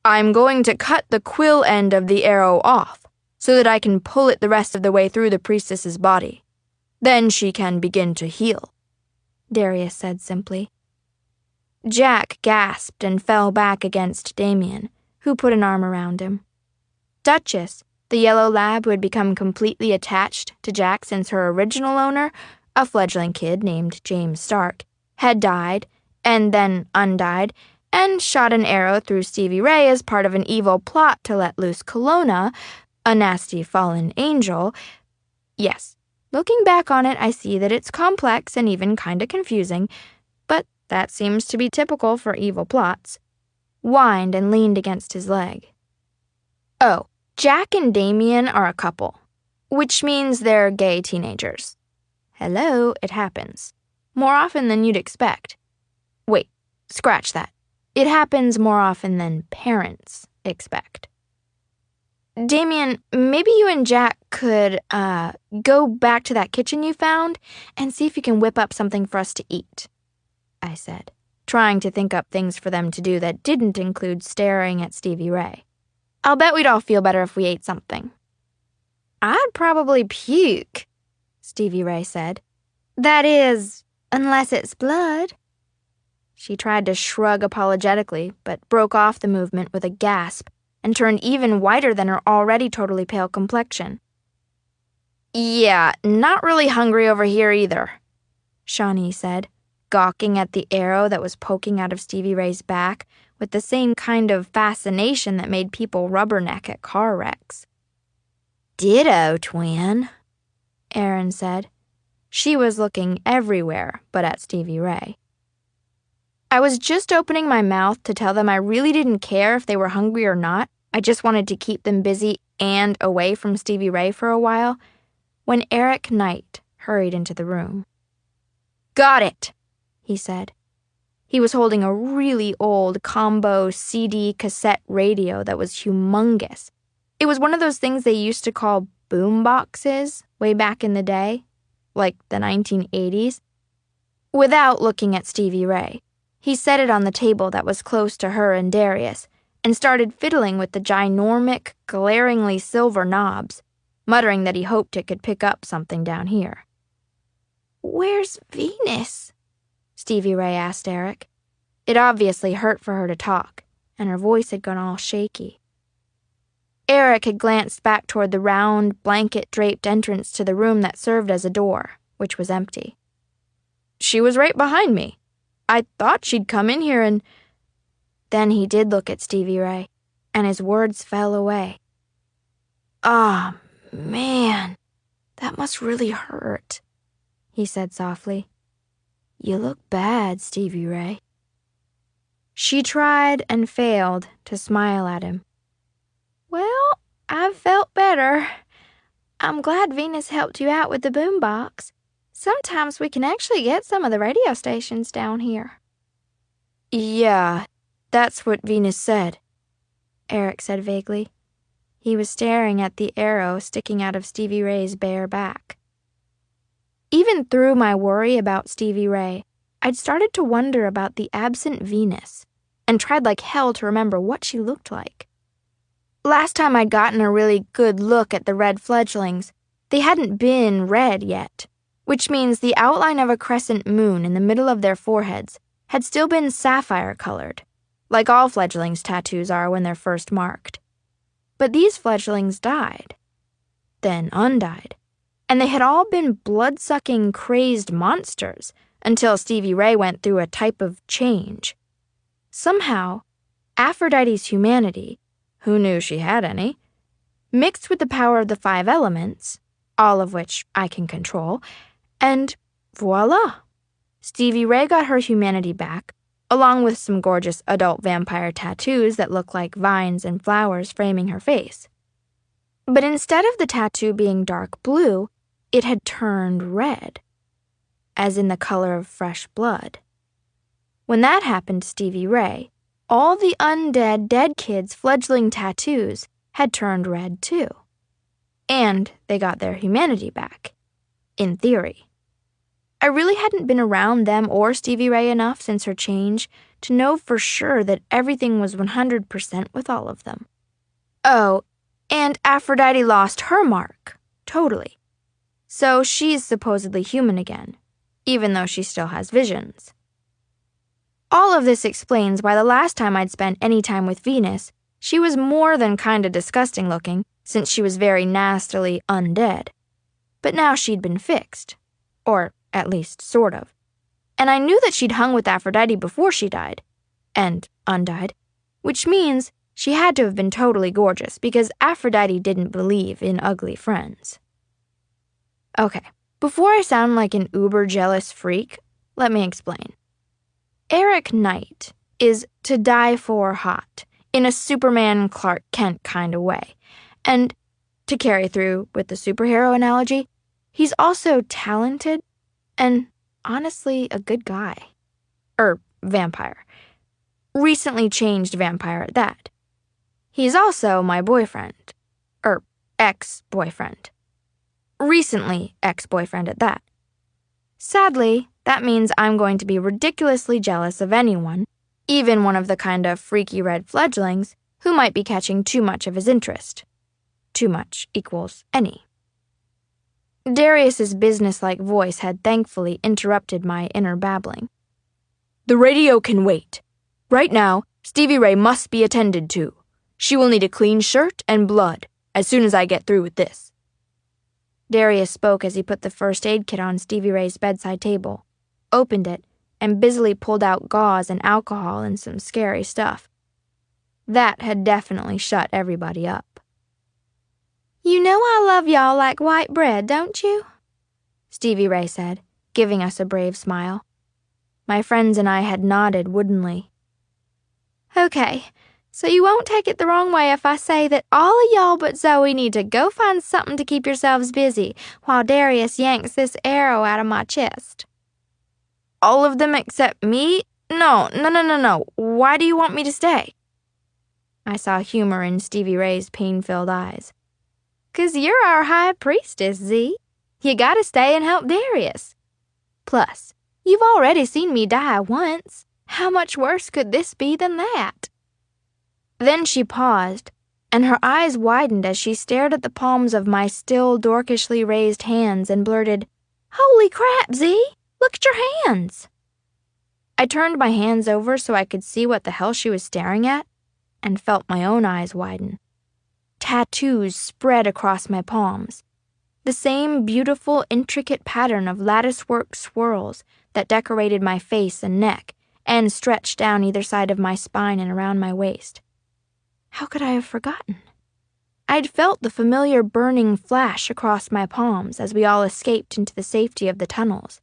I'm going to cut the quill end of the arrow off so that I can pull it the rest of the way through the priestess's body. Then she can begin to heal," Darius said simply. Jack gasped and fell back against Damien, who put an arm around him. Duchess, the yellow lab who had become completely attached to Jack since her original owner, a fledgling kid named James Stark, had died, and then undied, and shot an arrow through Stevie Ray as part of an evil plot to let loose Kelowna, a nasty fallen angel. Yes, looking back on it, I see that it's complex and even kinda confusing, but that seems to be typical for evil plots. Whined and leaned against his leg. "Oh, Jack and Damien are a couple, which means they're gay teenagers. Hello, it happens. More often than you'd expect. Wait, scratch that. It happens more often than parents expect. Damien, maybe you and Jack could, go back to that kitchen you found and see if you can whip up something for us to eat," I said, trying to think up things for them to do that didn't include staring at Stevie Ray. "I'll bet we'd all feel better if we ate something." "I'd probably puke," Stevie Ray said. "That is, unless it's blood." She tried to shrug apologetically, but broke off the movement with a gasp and turned even whiter than her already totally pale complexion. "Yeah, not really hungry over here either," Shawnee said, gawking at the arrow that was poking out of Stevie Ray's back with the same kind of fascination that made people rubberneck at car wrecks. "Ditto, twin," Erin said. She was looking everywhere but at Stevie Ray. I was just opening my mouth to tell them I really didn't care if they were hungry or not. I just wanted to keep them busy and away from Stevie Ray for a while, when Eric Knight hurried into the room. "Got it," he said. He was holding a really old combo CD cassette radio that was humongous. It was one of those things they used to call boom boxes way back in the day, like the 1980s. Without looking at Stevie Ray, he set it on the table that was close to her and Darius and started fiddling with the ginormic, glaringly silver knobs, muttering that he hoped it could pick up something down here. "Where's Venus?" Stevie Ray asked Eric. It obviously hurt for her to talk, and her voice had gone all shaky. Eric had glanced back toward the round, blanket-draped entrance to the room that served as a door, which was empty. "She was right behind me. I thought she'd come in here and—" Then he did look at Stevie Ray, and his words fell away. "Ah, man, that must really hurt," he said softly. "You look bad, Stevie Ray." She tried and failed to smile at him. "Well, I've felt better. I'm glad Venus helped you out with the boombox. Sometimes we can actually get some of the radio stations down here." "Yeah, that's what Venus said," Eric said vaguely. He was staring at the arrow sticking out of Stevie Ray's bare back. Even through my worry about Stevie Ray, I'd started to wonder about the absent Venus and tried like hell to remember what she looked like. Last time I'd gotten a really good look at the red fledglings, they hadn't been red yet, which means the outline of a crescent moon in the middle of their foreheads had still been sapphire-colored, like all fledglings' tattoos are when they're first marked. But these fledglings died, then undied, and they had all been blood-sucking, crazed monsters until Stevie Ray went through a type of change. Somehow, Aphrodite's humanity, who knew she had any, mixed with the power of the 5 elements, all of which I can control, and voila! Stevie Ray got her humanity back, along with some gorgeous adult vampire tattoos that look like vines and flowers framing her face. But instead of the tattoo being dark blue, it had turned red, as in the color of fresh blood. When that happened to Stevie Ray, all the undead dead kids' fledgling tattoos had turned red too. And they got their humanity back, in theory. I really hadn't been around them or Stevie Ray enough since her change to know for sure that everything was 100% with all of them. Oh, and Aphrodite lost her mark, totally. So she's supposedly human again, even though she still has visions. All of this explains why the last time I'd spent any time with Venus, she was more than kinda disgusting looking, since she was very nastily undead. But now she'd been fixed. Or at least sort of. And I knew that she'd hung with Aphrodite before she died. And undied. Which means she had to have been totally gorgeous because Aphrodite didn't believe in ugly friends. Okay, before I sound like an uber-jealous freak, let me explain. Eric Knight is to die for hot, in a Superman Clark Kent kind of way. And, to carry through with the superhero analogy, he's also talented and, honestly, a good guy. Vampire. Recently changed vampire at that. He's also my boyfriend. Ex-boyfriend. Recently ex-boyfriend at that. Sadly, that means I'm going to be ridiculously jealous of anyone, even one of the kind of freaky red fledglings, who might be catching too much of his interest. Too much equals any. Darius's businesslike voice had thankfully interrupted my inner babbling. The radio can wait. Right now, Stevie Ray must be attended to. She will need a clean shirt and blood as soon as I get through with this. Darius spoke as he put the first aid kit on Stevie Ray's bedside table, opened it, and busily pulled out gauze and alcohol and some scary stuff. That had definitely shut everybody up. You know I love y'all like white bread, don't you? Stevie Ray said, giving us a brave smile. My friends and I had nodded woodenly. Okay, so you won't take it the wrong way if I say that all of y'all but Zoe need to go find something to keep yourselves busy while Darius yanks this arrow out of my chest. All of them except me? No. Why do you want me to stay? I saw humor in Stevie Ray's pain-filled eyes. 'Cause you're our high priestess, Z. You gotta stay and help Darius. Plus, you've already seen me die once. How much worse could this be than that? Then she paused, and her eyes widened as she stared at the palms of my still dorkishly raised hands and blurted, Holy crap, Z! Look at your hands! I turned my hands over so I could see what the hell she was staring at, and felt my own eyes widen. Tattoos spread across my palms. The same beautiful, intricate pattern of latticework swirls that decorated my face and neck and stretched down either side of my spine and around my waist. How could I have forgotten? I'd felt the familiar burning flash across my palms as we all escaped into the safety of the tunnels.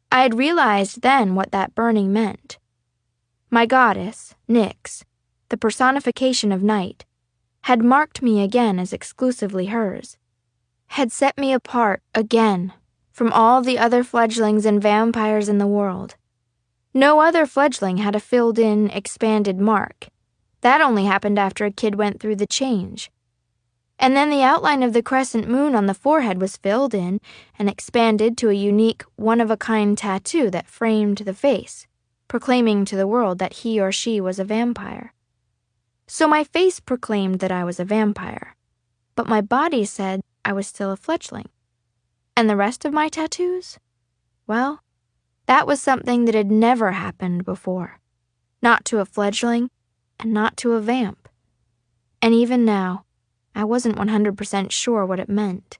I had realized then what that burning meant. My goddess, Nyx, the personification of night, had marked me again as exclusively hers, had set me apart again from all the other fledglings and vampires in the world. No other fledgling had a filled-in, expanded mark. That only happened after a kid went through the change. And then the outline of the crescent moon on the forehead was filled in and expanded to a unique, one-of-a-kind tattoo that framed the face, proclaiming to the world that he or she was a vampire. So my face proclaimed that I was a vampire, but my body said I was still a fledgling. And the rest of my tattoos? Well, that was something that had never happened before. Not to a fledgling, and not to a vamp. And even now, I wasn't 100% sure what it meant.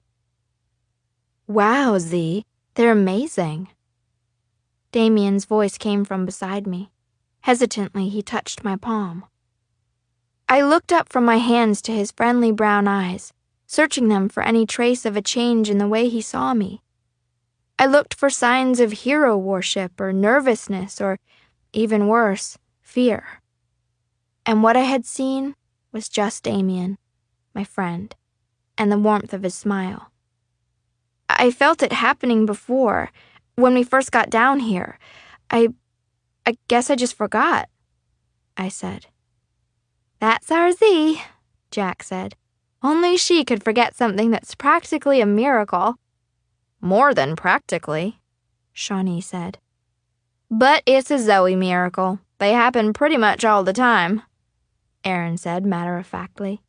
Wow, Z, they're amazing. Damien's voice came from beside me. Hesitantly, he touched my palm. I looked up from my hands to his friendly brown eyes, searching them for any trace of a change in the way he saw me. I looked for signs of hero worship or nervousness or, even worse, fear. And what I had seen was just Damien, my friend, and the warmth of his smile. I felt it happening before, when we first got down here. I guess I just forgot, I said. That's our Z, Jack said. Only she could forget something that's practically a miracle. More than practically, Shawnee said. But it's a Zoe miracle. They happen pretty much all the time, Aaron said matter-of-factly.